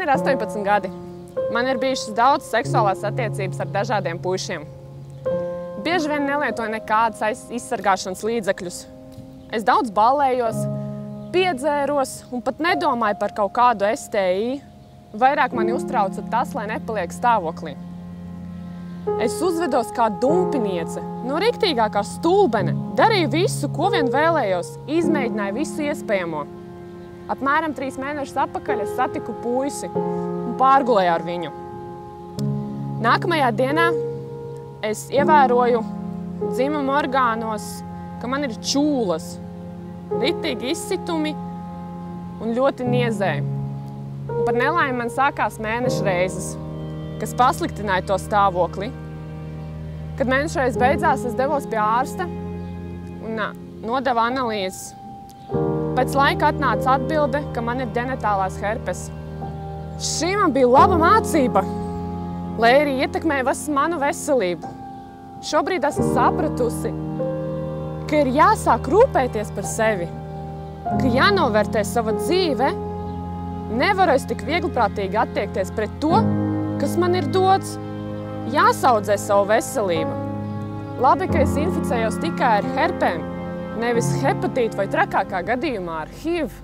ir 18 gadi. Man ir bijušas daudz seksuālās attiecības ar dažādiem puišiem. Bieži vien nelietoju nekādas izsargāšanas līdzekļus. Es daudz ballējos, piedzēros un pat nedomāju par kaut kādu STI. Vairāk mani uztrauca tas, lai nepaliek stāvoklī. Es uzvedos kā dumpiniece, no riktīgākā stulbene, darīju visu, ko vien vēlējos, izmēģināju visu iespējamo. Apmēram 3 mēnešus atpakaļ es satiku puisi un pārgulēju ar viņu. Nākamajā dienā es ievēroju dzimuma orgānos, ka man ir čūlas, ritīgi izsitumi un ļoti niezēju. Un par nelaimi man sākās mēneša reizes, kas pasliktināja to stāvokli. Kad mēneša reizes beidzās, es devos pie ārsta un nodeva analīzes. Pēc laika atnāca atbilde, ka man ir ģenitālās herpes. Šī man bija laba mācība, lai arī ietekmēja manu veselību. Šobrīd esmu sapratusi, ka ir jāsāk rūpēties par sevi, ka jānovērtē sava dzīve. Nevaru es tik viegliprātīgi attiekties pret to, kas man ir dots. Jāsaudzē savu veselību. Labi, ka es inficējos tikai ar herpēm, nevis hepatītu vai trakākā gadījumā ar HIV.